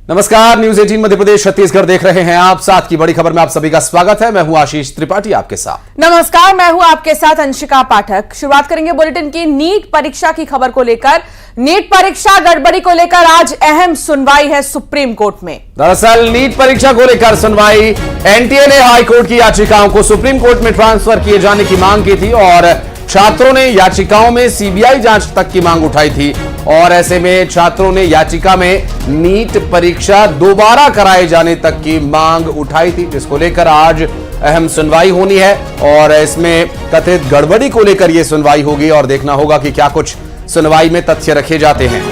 नमस्कार, न्यूज 18 मध्य प्रदेश छत्तीसगढ़ देख रहे हैं आप। साथ की बड़ी खबर में आप सभी का स्वागत है। मैं हूं आशीष त्रिपाठी आपके साथ। नमस्कार, मैं हूं आपके साथ अंशिका पाठक। शुरुआत करेंगे बुलेटिन की नीट परीक्षा की खबर को लेकर। नीट परीक्षा गड़बड़ी को लेकर आज अहम सुनवाई है सुप्रीम कोर्ट में। दरअसल नीट परीक्षा को लेकर सुनवाई, एनटीए ने हाईकोर्ट की याचिकाओं को सुप्रीम कोर्ट में ट्रांसफर किए जाने की मांग की थी और छात्रों ने याचिकाओं में सीबीआई जांच तक की मांग उठाई थी। और ऐसे में छात्रों ने याचिका में नीट परीक्षा दोबारा कराए जाने तक की मांग उठाई थी, जिसको लेकर आज अहम सुनवाई होनी है और इसमें कथित गड़बड़ी को लेकर यह सुनवाई होगी और देखना होगा कि क्या कुछ सुनवाई में तथ्य रखे जाते हैं।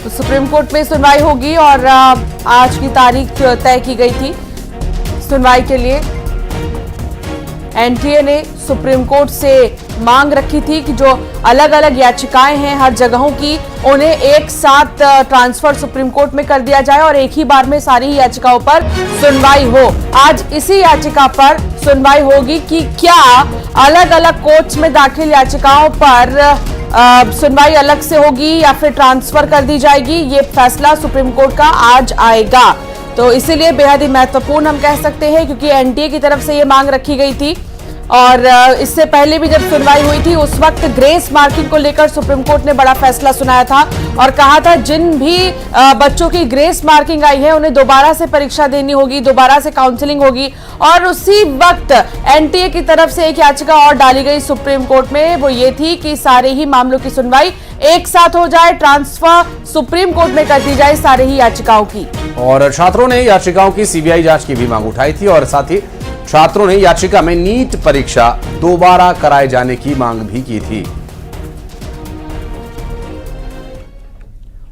तो सुप्रीम कोर्ट में सुनवाई होगी और आज की तारीख तय की गई थी सुनवाई के लिए। एनटीए ने सुप्रीम कोर्ट से मांग रखी थी कि जो अलग अलग याचिकाएं हैं हर जगहों की, उन्हें एक साथ ट्रांसफर सुप्रीम कोर्ट में कर दिया जाए और एक ही बार में सारी ही याचिकाओं पर सुनवाई हो। आज इसी याचिका पर सुनवाई होगी कि क्या अलग अलग कोर्ट्स में दाखिल याचिकाओं पर सुनवाई अलग से होगी या फिर ट्रांसफर कर दी जाएगी। ये फैसला सुप्रीम कोर्ट का आज आएगा, तो इसीलिए बेहद ही महत्वपूर्ण हम कह सकते हैं, क्योंकि एनटीए की तरफ से ये मांग रखी गई थी और इससे पहले भी जब सुनवाई हुई थी उस वक्त ग्रेस मार्किंग को लेकर सुप्रीम कोर्ट ने बड़ा फैसला सुनाया था और कहा था जिन भी बच्चों की ग्रेस मार्किंग आई है उन्हें दोबारा से परीक्षा देनी होगी, दोबारा से काउंसलिंग होगी। और उसी वक्त एनटीए की तरफ से एक याचिका और डाली गई सुप्रीम कोर्ट में, वो ये थी कि सारे ही मामलों की सुनवाई एक साथ हो जाए, ट्रांसफर सुप्रीम कोर्ट में कर दी जाए सारे ही याचिकाओं की। और छात्रों ने याचिकाओं की सीबीआई जांच की भी मांग उठाई थी और साथ ही छात्रों ने याचिका में नीट परीक्षा दोबारा कराए जाने की मांग भी की थी।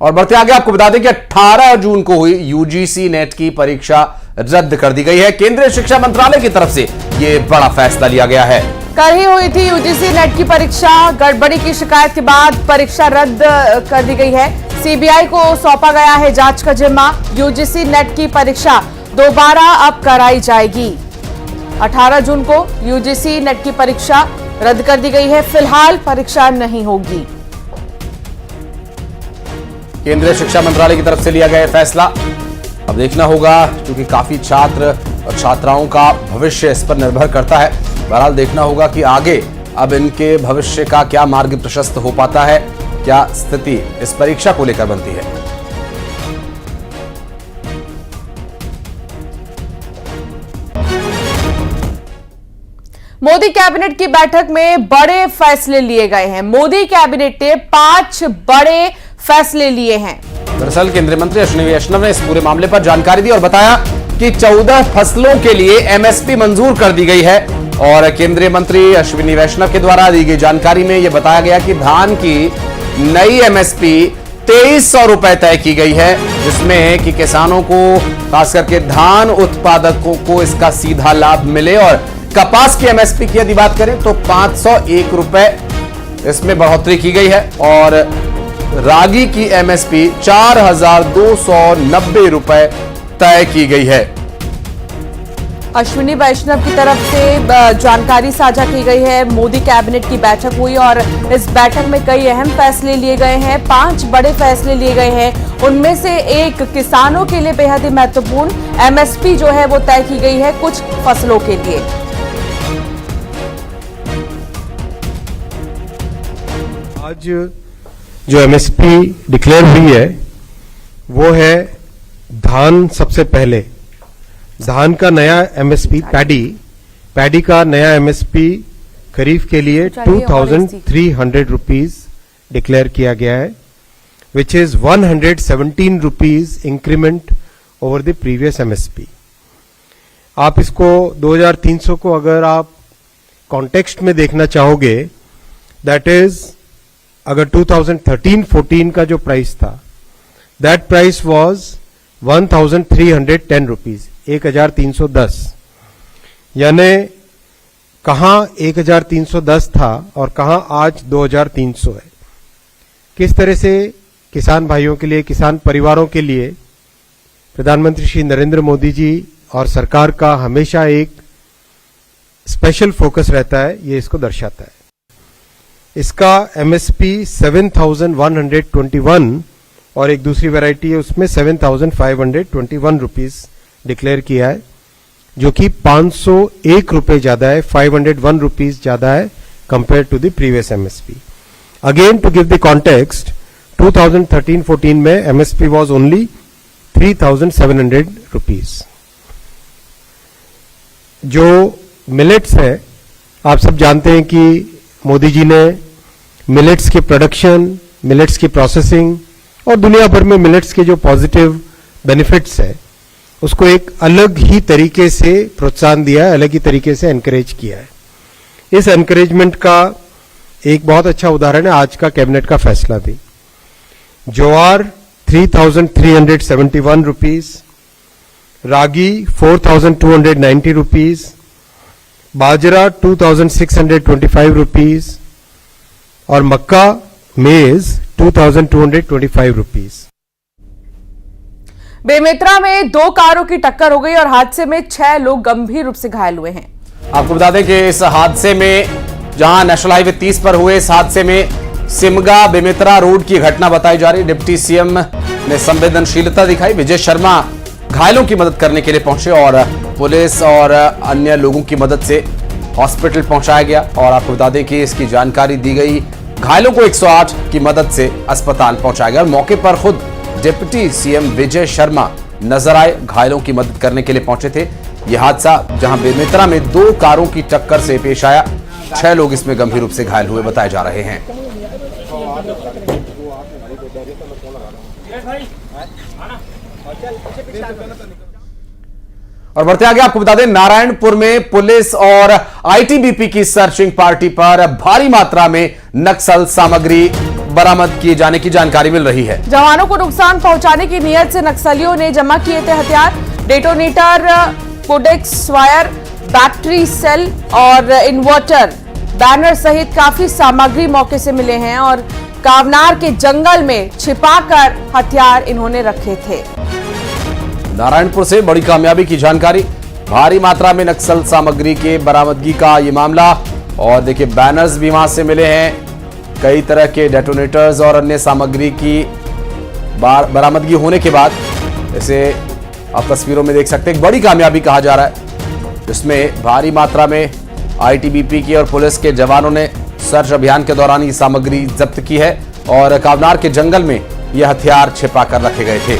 और बढ़ते आगे आपको बता दें कि 18 जून को हुई यूजीसी नेट की परीक्षा रद्द कर दी गई है। केंद्रीय शिक्षा मंत्रालय की तरफ से यह बड़ा फैसला लिया गया है। कल ही हुई थी यूजीसी नेट की परीक्षा, गड़बड़ी की शिकायत के बाद परीक्षा रद्द कर दी गई है। सीबीआई को सौंपा गया है जांच का जिम्मा। यूजीसी नेट की परीक्षा दोबारा अब कराई जाएगी। 18 जून को यूजीसी नेट की परीक्षा रद्द कर दी गई है। फिलहाल परीक्षा नहीं होगी। केंद्रीय शिक्षा मंत्रालय की तरफ से लिया गया फैसला अब देखना होगा, क्योंकि काफी छात्र और छात्राओं का भविष्य इस पर निर्भर करता है। बहरहाल देखना होगा कि आगे अब इनके भविष्य का क्या मार्ग प्रशस्त हो पाता है, क्या स्थिति इस परीक्षा को लेकर बनती है। मोदी कैबिनेट की बैठक में बड़े फैसले लिए गए हैं। मोदी कैबिनेट ने 5 बड़े फैसले लिए हैं। दरअसल केंद्रीय मंत्री अश्विनी वैष्णव ने इस पूरे मामले पर जानकारी दी और बताया कि 14 फसलों के लिए एमएसपी मंजूर कर दी गई है। और केंद्रीय मंत्री अश्विनी वैष्णव के द्वारा दी गई जानकारी में यह बताया गया कि धान की नई एमएसपी 2300 रुपए तय की गई है, जिसमें कि किसानों को, खास करके धान उत्पादकों को इसका सीधा लाभ मिले। और कपास की एमएसपी की यदि बात करें तो 501 रुपए इसमें बढ़ोतरी की गई है और रागी की एमएसपी 4290 रुपए तय की गई है। अश्विनी वैष्णव की तरफ से जानकारी साझा की गई है। मोदी कैबिनेट की बैठक हुई और इस बैठक में कई अहम फैसले लिए गए हैं। 5 बड़े फैसले लिए गए हैं। उनमें से एक किसानों के लिए बेहद ही महत्वपूर्ण एमएसपी जो है वो तय की गई है कुछ फसलों के लिए। आज जो एमएसपी डिक्लेयर हुई है वो है धान। सबसे पहले धान का नया एमएसपी, पैडी का नया एमएसपी खरीफ के लिए 2300 रुपीज डिक्लेयर किया गया है, which is 117 rupees increment over the previous MSP. आप इसको 2300 को अगर आप कॉन्टेक्स्ट में देखना चाहोगे, दैट इज अगर 2013-14 का जो प्राइस था, दैट प्राइस वाज 1310 रुपीज, 1310। यानी कहां 1310 था और कहां आज 2300 है। किस तरह से किसान भाइयों के लिए, किसान परिवारों के लिए प्रधानमंत्री श्री नरेंद्र मोदी जी और सरकार का हमेशा एक स्पेशल फोकस रहता है, ये इसको दर्शाता है। इसका एमएसपी 7121 और एक दूसरी वैरायटी है उसमें 7,521 रुपीज डिक्लेयर किया है, जो कि 501 रुपए ज्यादा है, 501 रुपीज ज्यादा है compare to the previous MSP. Again to give the context, 2013-14 में एमएसपी वाज ओनली 3,700 रुपीज। जो मिलेट्स है, आप सब जानते हैं कि मोदी जी ने मिलेट्स के प्रोडक्शन, मिलेट्स की प्रोसेसिंग और दुनिया भर में मिलेट्स के जो पॉजिटिव बेनिफिट्स है उसको एक अलग ही तरीके से प्रोत्साहन दिया है, अलग ही तरीके से एनकरेज किया है। इस एनकरेजमेंट का एक बहुत अच्छा उदाहरण है आज का कैबिनेट का फैसला भी। ज्वार 3,371 रुपीज, रागी 4,290 रुपीज, बाजरा 2,625 रुपीज और मक्का मेज 2,225 रुपीज। बेमेतरा में 2 कारों की टक्कर हो गई और हादसे में 6 लोग गंभीर रूप से घायल हुए हैं। आपको बता दें कि इस हादसे में, जहां नेशनल हाईवे 30 पर हुए इस हादसे में सिमगा बेमेतरा रोड की घटना बताई जा रही। डिप्टी सीएम ने संवेदनशीलता दिखाई। विजय शर्मा घायलों की मदद करने के लिए पहुंचे और पुलिस और अन्य लोगों की मदद से हॉस्पिटल पहुंचाया गया। और आपको बता दें कि इसकी जानकारी दी गई। घायलों को 108 की मदद से अस्पताल पहुंचाया गया और मौके पर खुद डिप्टी सीएम विजय शर्मा नजर आए, घायलों की मदद करने के लिए पहुंचे थे। यह हादसा जहां बेमेतरा में 2 कारों की टक्कर से पेश आया, 6 लोग इसमें गंभीर रूप से घायल हुए बताए जा रहे हैं। और बढ़ते आगे आपको बता दें, नारायणपुर में पुलिस और आईटीबीपी की सर्चिंग पार्टी पर भारी मात्रा में नक्सल सामग्री बरामद किए जाने की जानकारी मिल रही है। जवानों को नुकसान पहुंचाने की नीयत से नक्सलियों ने जमा किए थे हथियार, detonator, codex wire, battery cell और इन्वर्टर, बैनर सहित काफी सामग्री मौके से मिले हैं और कावनार के जंगल में छिपाकर हथियार इन्होंने रखे थे। नारायणपुर से बड़ी कामयाबी की जानकारी। भारी मात्रा में नक्सल सामग्री के बरामदगी का ये मामला। और देखिए, बैनर्स भी वहां से मिले हैं, कई तरह के डेटोनेटर्स और अन्य सामग्री की बरामदगी होने के बाद इसे आप तस्वीरों में देख सकते हैं। एक बड़ी कामयाबी कहा जा रहा है, जिसमें भारी मात्रा में आईटीबीपी की और पुलिस के जवानों ने सर्च अभियान के दौरान ये सामग्री जब्त की है और कावनार के जंगल में ये हथियार छिपा कर रखे गए थे।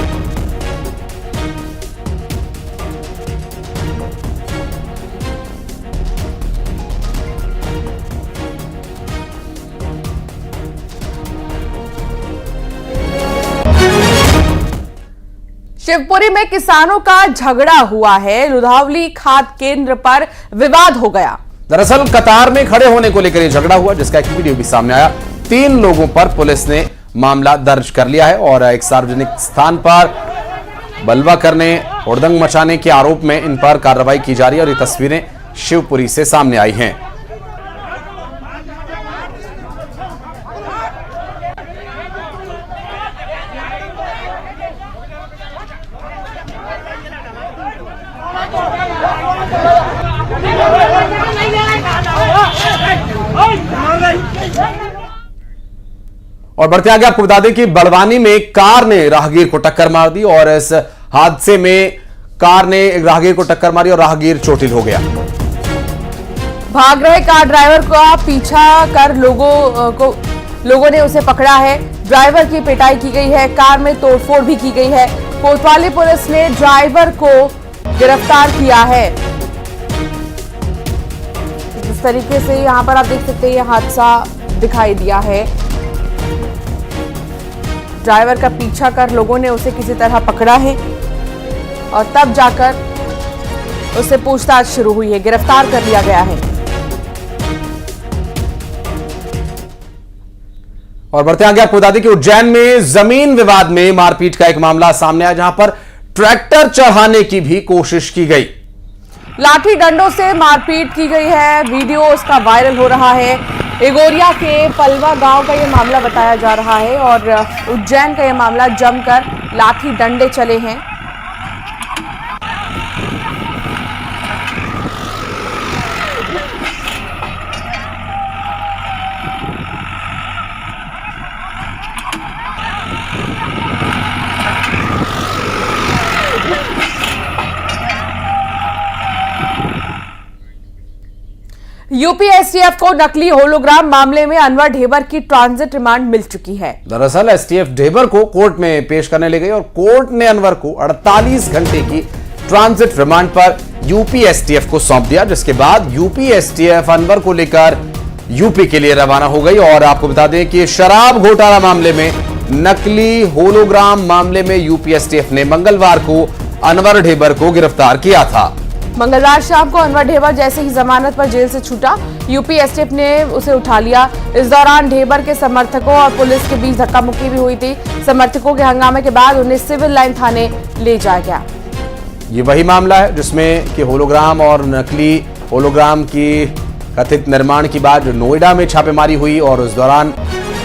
शिवपुरी में किसानों का झगड़ा हुआ है। लुधावली खाद केंद्र पर विवाद हो गया। दरअसल कतार में खड़े होने को लेकर यह झगड़ा हुआ, जिसका एक वीडियो भी सामने आया। 3 लोगों पर पुलिस ने मामला दर्ज कर लिया है और एक सार्वजनिक स्थान पर बलवा करने, हुड़दंग मचाने के आरोप में इन पर कार्रवाई की जा रही है और ये तस्वीरें शिवपुरी से सामने आई हैं। और बढ़ते आगे आपको बता दें कि बड़वानी में कार ने राहगीर को टक्कर मार दी और इस हादसे में कार ने एक राहगीर को टक्कर मारी और राहगीर चोटिल हो गया। भाग रहे कार ड्राइवर का पीछा कर लोगों ने उसे पकड़ा है। ड्राइवर की पिटाई की गई है, कार में तोड़फोड़ भी की गई है। कोतवाली पुलिस ने ड्राइवर को गिरफ्तार किया है। जिस तरीके से यहां पर आप देख सकते हैं, यह हादसा दिखाई दिया है। ड्राइवर का पीछा कर लोगों ने उसे किसी तरह पकड़ा है और तब जाकर उससे पूछताछ शुरू हुई है, गिरफ्तार कर लिया गया है। और बढ़ते आगे आपको बता दें कि उज्जैन में जमीन विवाद में मारपीट का एक मामला सामने आया, जहां पर ट्रैक्टर चढ़ाने की भी कोशिश की गई। लाठी डंडों से मारपीट की गई है, वीडियो उसका वायरल हो रहा है। एगोरिया के पलवा गांव का यह मामला बताया जा रहा है और उज्जैन का यह मामला जमकर लाठी डंडे चले हैं। यूपी एसटीएफ को नकली होलोग्राम मामले में अनवर ढेबर की ट्रांजिट रिमांड मिल चुकी है। दरअसल एसटीएफ ढेबर को कोर्ट में पेश करने ले गई और कोर्ट ने अनवर को 48 घंटे की ट्रांजिट रिमांड पर यूपी एसटीएफ को सौंप दिया, जिसके बाद यूपी एसटीएफ अनवर को लेकर यूपी के लिए रवाना हो गई। और आपको बता दें कि शराब घोटाला मामले में, नकली होलोग्राम मामले में यूपी एसटीएफ ने मंगलवार को अनवर ढेबर को गिरफ्तार किया था। मंगलवार शाम को अनवर ढेबर जैसे ही जमानत पर जेल से छूटा, यूपी एसटीएफ ने उसे उठा लिया। इस दौरान ढेबर के समर्थकों और पुलिस के बीच धक्का मुक्की भी हुई थी। समर्थकों के हंगामे के बाद उन्हें सिविल लाइन थाने ले जाया गया। ये वही मामला है जिसमें कि होलोग्राम और नकली होलोग्राम की कथित निर्माण की बाद नोएडा में छापेमारी हुई और उस दौरान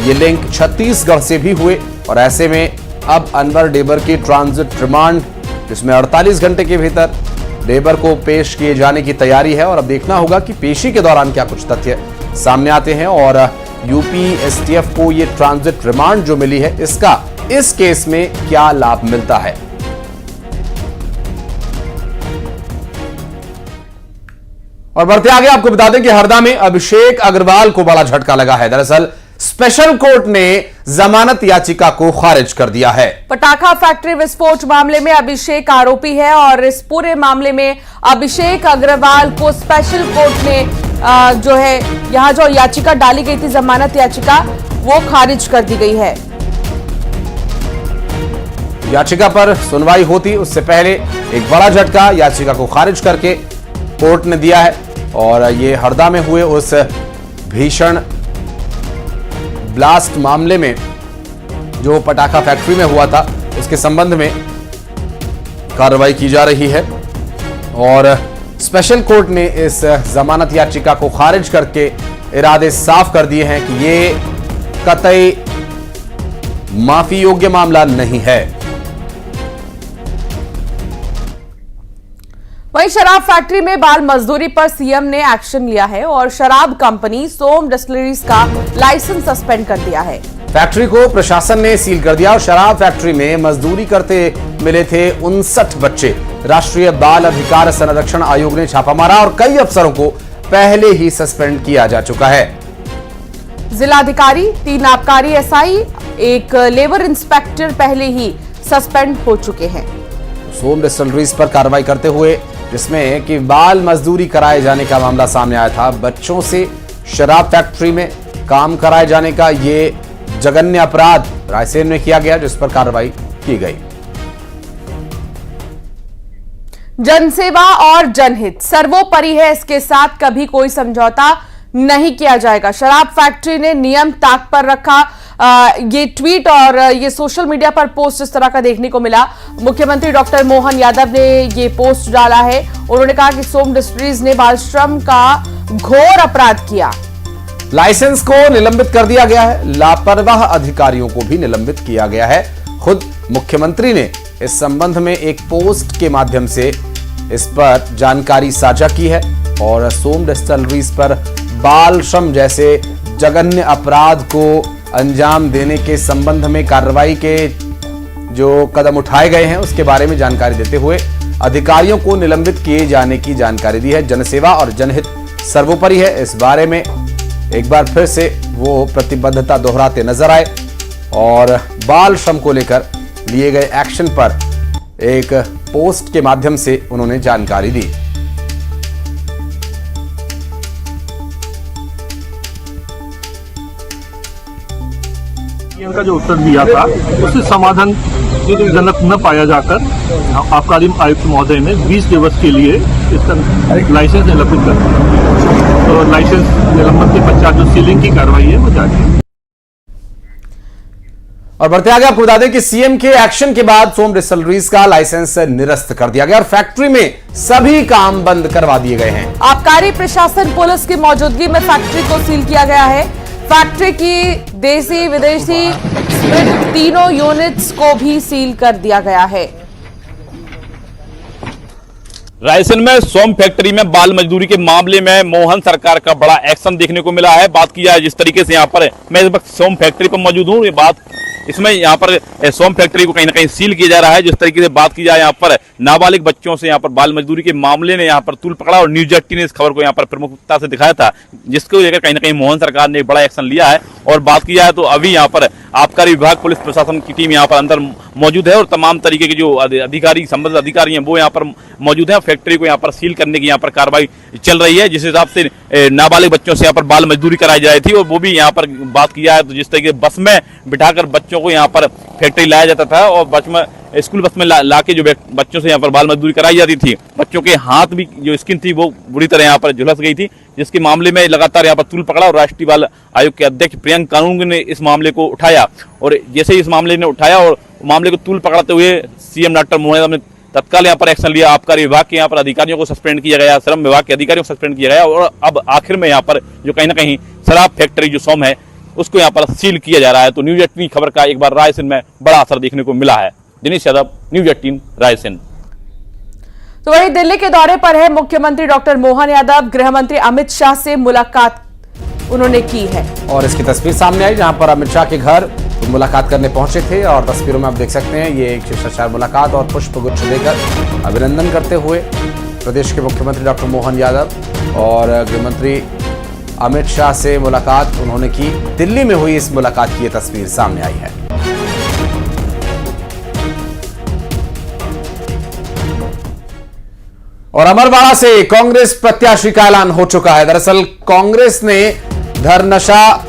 ये लिंक छत्तीसगढ़ से भी हुए। और ऐसे में अब अनवर ढेबर की ट्रांजिट रिमांड, जिसमें 48 घंटे के भीतर ढेबर को पेश किए जाने की तैयारी है। और अब देखना होगा कि पेशी के दौरान क्या कुछ तथ्य सामने आते हैं और यूपी एसटीएफ को ये ट्रांजिट रिमांड जो मिली है, इसका इस केस में क्या लाभ मिलता है। और बढ़ते आगे आपको बता दें कि हरदा में अभिषेक अग्रवाल को बड़ा झटका लगा है। दरअसल स्पेशल कोर्ट ने जमानत याचिका को खारिज कर दिया है। पटाखा फैक्ट्री विस्फोट मामले में अभिषेक आरोपी है और इस पूरे मामले में अभिषेक अग्रवाल को स्पेशल कोर्ट ने यहां जो याचिका डाली गई थी, जमानत याचिका, वो खारिज कर दी गई है। याचिका पर सुनवाई होती उससे पहले एक बड़ा झटका याचिका को खारिज करके कोर्ट ने दिया है। और ये हरदा में हुए उस भीषण ब्लास्ट मामले में जो पटाखा फैक्ट्री में हुआ था, उसके संबंध में कार्रवाई की जा रही है। और स्पेशल कोर्ट ने इस जमानत याचिका को खारिज करके इरादे साफ कर दिए हैं कि ये कतई माफी योग्य मामला नहीं है। वहीं शराब फैक्ट्री में बाल मजदूरी पर सीएम ने एक्शन लिया है और शराब कंपनी सोम डिस्टिलरीज का लाइसेंस सस्पेंड कर दिया है। फैक्ट्री को प्रशासन ने सील कर दिया और शराब फैक्ट्री में मजदूरी करते मिले थे 59 बच्चे। राष्ट्रीय बाल अधिकार संरक्षण आयोग ने छापा मारा और कई अफसरों को पहले ही सस्पेंड किया जा चुका है। जिलाधिकारी, 3 आबकारी एसआई, 1 लेबर इंस्पेक्टर पहले ही सस्पेंड हो चुके हैं। सोम डिस्टिलरीज पर कार्रवाई करते हुए, जिसमें कि बाल मजदूरी कराए जाने का मामला सामने आया था, बच्चों से शराब फैक्ट्री में काम कराए जाने का ये जघन्य अपराध रायसेन में किया गया, जिस पर कार्रवाई की गई। जनसेवा और जनहित सर्वोपरि है, इसके साथ कभी कोई समझौता नहीं किया जाएगा। शराब फैक्ट्री ने नियम ताक पर रखा। ये ट्वीट और ये सोशल मीडिया पर पोस्ट इस तरह का देखने को मिला। मुख्यमंत्री डॉक्टर मोहन यादव ने ये पोस्ट डाला है। उन्होंने कहा कि सोम डिस्टिलरीज ने बाल श्रम का घोर अपराध किया। लाइसेंस को निलंबित कर दिया गया है, लापरवाह अधिकारियों को भी निलंबित किया गया है। खुद मुख्यमंत्री ने इस संबंध में एक पोस्ट के माध्यम से इस पर जानकारी साझा की है और सोम डिस्टिलरीज पर बाल श्रम जैसे जघन्य अपराध को अंजाम देने के संबंध में कार्रवाई के जो कदम उठाए गए हैं, उसके बारे में जानकारी देते हुए अधिकारियों को निलंबित किए जाने की जानकारी दी है। जनसेवा और जनहित सर्वोपरि है, इस बारे में एक बार फिर से वो प्रतिबद्धता दोहराते नजर आए और बाल श्रम को लेकर लिए गए एक्शन पर एक पोस्ट के माध्यम से उन्होंने जानकारी दी। का जो उत्तर दिया था उससे समाधान जनक न पाया जाकर आबकारी आयुक्त महोदय ने 20 दिवस के लिए इसका लाइसेंस निलंबित कर दिया। तो लाइसेंस निलंबन के पश्चात जो सीलिंग की कार्रवाई है वो जारी है। और बढ़ते आगे आपको बता दें कि सीएम के एक्शन के बाद सोम डिस्टिलरीज का लाइसेंस निरस्त कर दिया गया और फैक्ट्री में सभी काम बंद करवा दिए गए हैं। आबकारी प्रशासन पुलिस की मौजूदगी में फैक्ट्री को सील किया गया है। फैक्ट्री की देसी विदेशी स्पिरिट तीनों यूनिट्स को भी सील कर दिया गया है। रायसेन में सोम फैक्ट्री में बाल मजदूरी के मामले में मोहन सरकार का बड़ा एक्शन देखने को मिला है। बात की जाए जिस तरीके से यहाँ पर मैं इस वक्त सोम फैक्ट्री पर मौजूद हूँ, ये बात इसमें यहाँ पर सोम फैक्ट्री को कहीं ना कहीं सील किया जा रहा है। जिस तरीके से बात की जाए यहाँ पर नाबालिग बच्चों से यहाँ पर बाल मजदूरी के मामले ने यहाँ पर तूल पकड़ा और न्यूज 18 ने इस खबर को यहाँ पर प्रमुखता से दिखाया था, जिसको लेकर कहीं ना कहीं मोहन सरकार ने एक बड़ा एक्शन लिया है। और बात की जाए तो अभी यहाँ पर आबकारी विभाग, पुलिस प्रशासन की टीम यहाँ पर अंदर मौजूद है और तमाम तरीके के जो अधिकारी, संबंधित अधिकारी हैं वो यहाँ पर मौजूद हैं। फैक्ट्री को यहाँ पर सील करने की यहाँ पर कार्रवाई चल रही है, जिस हिसाब से नाबालिग बच्चों से यहाँ पर बाल मजदूरी कराई जा रही थी। और वो भी यहाँ पर बात की जाए तो जिस तरीके बस में बिठाकर बच्चों को यहाँ पर फैक्ट्री लाया जाता था और बस में, स्कूल बस में लाके जो बच्चों से यहाँ पर बाल मजदूरी कराई जाती थी, बच्चों के हाथ भी जो स्किन थी वो बुरी तरह यहाँ पर झुलस गई थी, जिसके मामले में लगातार यहाँ पर तूल पकड़ा। और राष्ट्रीय बाल आयोग के अध्यक्ष प्रियंक कानून ने इस मामले को उठाया और जैसे ही इस मामले ने उठाया और मामले को तूल पकड़ाते हुए सीएम डॉक्टर मोहन यादव ने तत्काल यहाँ पर एक्शन लिया। आबकारी विभाग के यहाँ पर अधिकारियों को सस्पेंड किया गया, श्रम विभाग के अधिकारियों को सस्पेंड किया गया और अब आखिर में यहाँ पर जो कहीं ना कहीं शराब फैक्ट्री जो सोम है उसको यहाँ पर सील किया जा रहा है। तो न्यूज 18 खबर का एक बार रायसेन में बड़ा असर देखने को मिला है। दिनेश यादव, न्यूज 18 रायसेन। तो वहीं दिल्ली के दौरे पर है मुख्यमंत्री डॉक्टर मोहन यादव। गृह मंत्री अमित शाह से मुलाकात उन्होंने की है और इसकी तस्वीर सामने आई जहां पर अमित शाह के घर मुलाकात करने पहुंचे थे और तस्वीरों में आप देख सकते हैं ये एक शिष्टाचार मुलाकात और पुष्प गुच्छ देकर अभिनंदन करते हुए प्रदेश के मुख्यमंत्री डॉक्टर मोहन यादव और गृह मंत्री अमित शाह से मुलाकात उन्होंने की। दिल्ली में हुई इस मुलाकात की ये तस्वीर सामने आई है। और अमरवाड़ा से कांग्रेस प्रत्याशी का ऐलान हो चुका है। दरअसल कांग्रेस ने धरनशा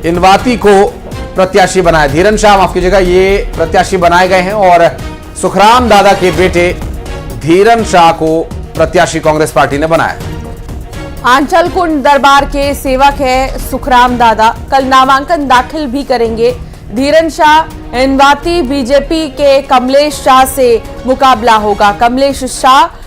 इनवाती को प्रत्याशी बनाया, धीरन शाह माफ कीजिएगा, ये प्रत्याशी बनाए गए हैं और सुखराम दादा के बेटे धीरन शाह को प्रत्याशी कांग्रेस पार्टी ने बनाया। आंचल कुंड दरबार के सेवक है सुखराम दादा, कल नामांकन दाखिल भी करेंगे। धीरन शाह इनवाती बीजेपी के कमलेश शाह से मुकाबला होगा। कमलेश शाह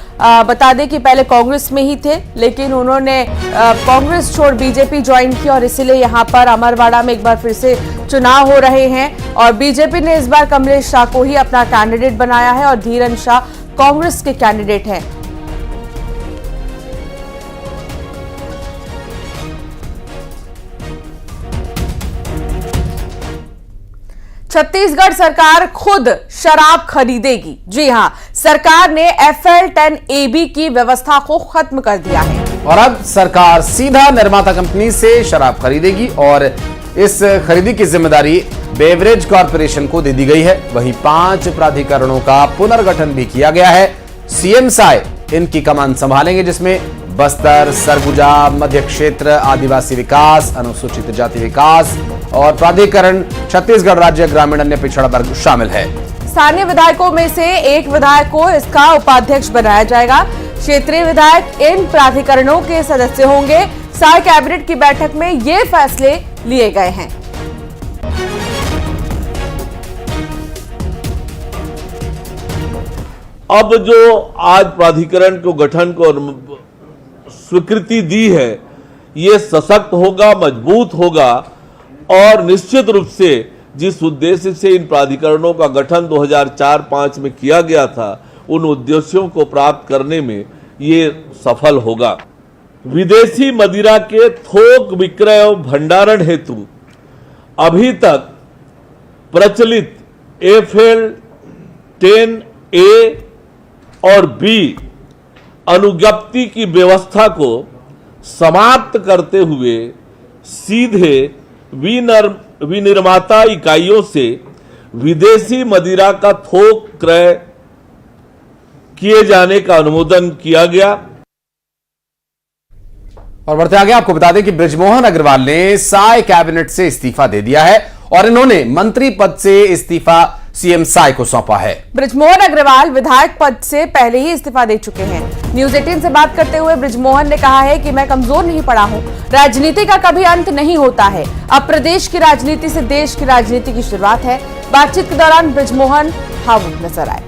बता दें कि पहले कांग्रेस में ही थे, लेकिन उन्होंने कांग्रेस छोड़ बीजेपी ज्वाइन की और इसीलिए यहां पर अमरवाड़ा में एक बार फिर से चुनाव हो रहे हैं और बीजेपी ने इस बार कमलेश शाह को ही अपना कैंडिडेट बनाया है और धीरन शाह कांग्रेस के कैंडिडेट हैं। छत्तीसगढ़ सरकार खुद शराब खरीदेगी। जी हां, सरकार ने FL10AB की व्यवस्था को खत्म कर दिया है और अब सरकार सीधा निर्माता कंपनी से शराब खरीदेगी और इस खरीदी की जिम्मेदारी बेवरेज कॉर्पोरेशन को दे दी गई है। वहीं 5 प्राधिकरणों का पुनर्गठन भी किया गया है। सीएम साय इनकी कमान संभालेंगे, जिसमें बस्तर, सरगुजा, मध्य क्षेत्र, आदिवासी विकास, अनुसूचित जाति विकास और प्राधिकरण छत्तीसगढ़ राज्य ग्रामीण अन्य पिछड़ा वर्ग शामिल है। स्थानीय विधायकों में से एक विधायक को इसका उपाध्यक्ष बनाया जाएगा। क्षेत्रीय विधायक इन प्राधिकरणों के सदस्य होंगे। साय कैबिनेट की बैठक में ये फैसले लिए गए हैं। अब जो आज प्राधिकरण को गठन को स्वीकृति दी है, ये सशक्त होगा, मजबूत होगा और निश्चित रूप से जिस उद्देश्य से इन प्राधिकरणों का गठन 2004-05 में किया गया था, उन उद्देश्यों को प्राप्त करने में ये सफल होगा। विदेशी मदिरा के थोक विक्रय और भंडारण हेतु अभी तक प्रचलित FL10A और B अनुज्ञप्ति की व्यवस्था को समाप्त करते हुए सीधे विनिर्माता इकाइयों से विदेशी मदिरा का थोक क्रय किए जाने का अनुमोदन किया गया। और बढ़ते आगे आपको बता दें कि बृजमोहन अग्रवाल ने साय कैबिनेट से इस्तीफा दे दिया है और इन्होंने मंत्री पद से इस्तीफा सीएम साय को सौंपा है। बृजमोहन अग्रवाल विधायक पद से पहले ही इस्तीफा दे चुके हैं। न्यूज 18 से बात करते हुए बृजमोहन ने कहा है कि मैं कमजोर नहीं पड़ा हूं, राजनीति का कभी अंत नहीं होता है, अब प्रदेश की राजनीति से देश की राजनीति की शुरुआत है। बातचीत के दौरान बृजमोहन भावुक नजर आए।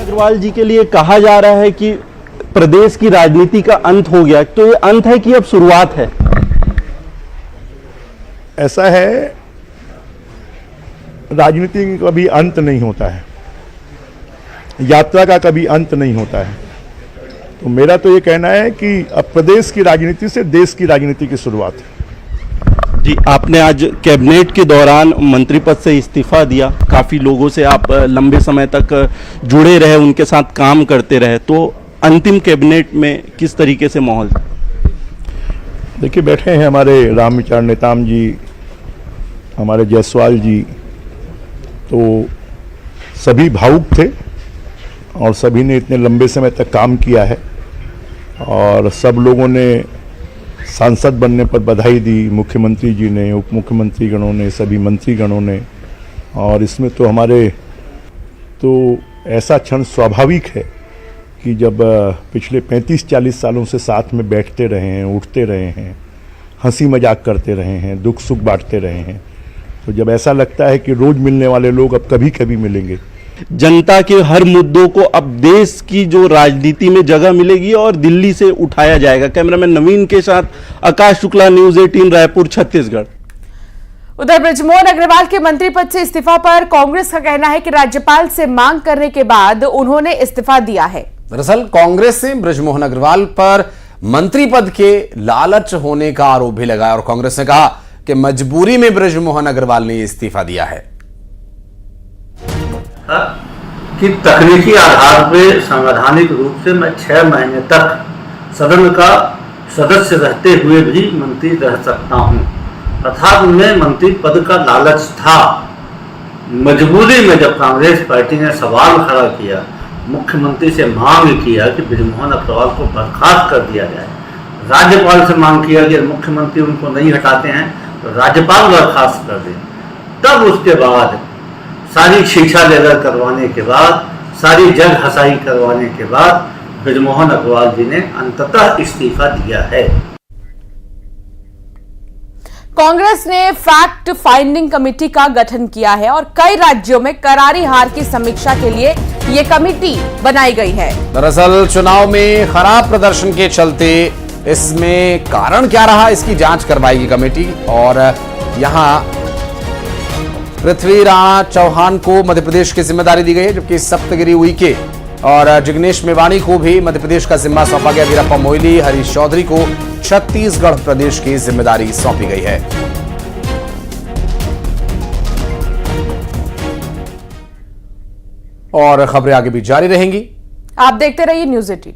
अग्रवाल जी के लिए कहा जा रहा है कि प्रदेश की राजनीति का अंत हो गया, तो ये अंत है कि अब शुरुआत है? ऐसा है, राजनीति का कभी अंत नहीं होता है, यात्रा का कभी अंत नहीं होता है। तो मेरा तो ये कहना है कि अब प्रदेश की राजनीति से देश की राजनीति की शुरुआत है। जी, आपने आज कैबिनेट के दौरान मंत्री पद से इस्तीफा दिया। काफ़ी लोगों से आप लंबे समय तक जुड़े रहे, उनके साथ काम करते रहे, तो अंतिम कैबिनेट में किस तरीके से माहौल था? देखिए, बैठे हैं हमारे रामविचार नेताम जी, हमारे जायसवाल जी, तो सभी भावुक थे और सभी ने इतने लंबे समय तक काम किया है और सब लोगों ने सांसद बनने पर बधाई दी, मुख्यमंत्री जी ने, उप मुख्यमंत्री गणों ने, सभी मंत्री गणों ने। और इसमें तो हमारे तो ऐसा क्षण स्वाभाविक है कि जब पिछले 35-40 सालों से साथ में बैठते रहे हैं, उठते रहे हैं, हंसी मजाक करते रहे हैं, दुख सुख बांटते रहे हैं, तो जब ऐसा लगता है कि रोज मिलने वाले लोग अब कभी कभी मिलेंगे। जनता के हर मुद्दों को अब देश की जो राजनीति में जगह मिलेगी और दिल्ली से उठाया जाएगा। कैमरामैन नवीन के साथ आकाश शुक्ला, न्यूज़ 18 रायपुर, छत्तीसगढ़। उधर बृजमोहन अग्रवाल के मंत्री पद से इस्तीफा पर कांग्रेस का कहना है कि राज्यपाल से मांग करने के बाद उन्होंने इस्तीफा दिया है। दरअसल कांग्रेस ने बृजमोहन अग्रवाल पर मंत्री पद के लालच होने का आरोप भी लगाया और कांग्रेस ने कहा कि मजबूरी में बृजमोहन अग्रवाल ने इस्तीफा दिया है। कि तकनीकी आधार पर संवैधानिक रूप से मैं 6 महीने तक सदन का सदस्य रहते हुए भी मंत्री रह सकता हूं, अर्थात उनमें मंत्री पद का लालच था। मजबूरी में जब कांग्रेस पार्टी ने सवाल खड़ा किया, मुख्यमंत्री से मांग किया कि बृजमोहन अग्रवाल को बर्खास्त कर दिया जाए, राज्यपाल से मांग किया कि मुख्यमंत्री उनको नहीं हटाते हैं तो राज्यपाल बर्खास्त कर दें, तब उसके बाद सारी शिक्षा लेकर करवाने के बाद, सारी जग हसाई करवाने के बाद बृजमोहन अग्रवाल जी ने अंततः इस्तीफा दिया है। कांग्रेस ने फैक्ट फाइंडिंग कमेटी का गठन किया है और कई राज्यों में करारी हार की समीक्षा के लिए ये कमेटी बनाई गई है। दरअसल चुनाव में खराब प्रदर्शन के चलते इसमें कारण क्या रहा, इसकी जांच करवाएगी कमेटी। और यहां पृथ्वी राणा चौहान को मध्य प्रदेश की जिम्मेदारी दी गई है, जबकि सप्तगिरी उइके और जिग्नेश मेवाणी को भी मध्य प्रदेश का जिम्मा सौंपा गया। वीरप्पा मोइली, हरीश चौधरी को छत्तीसगढ़ प्रदेश की जिम्मेदारी सौंपी गई है। और खबरें आगे भी जारी रहेंगी, आप देखते रहिए न्यूज़ 18।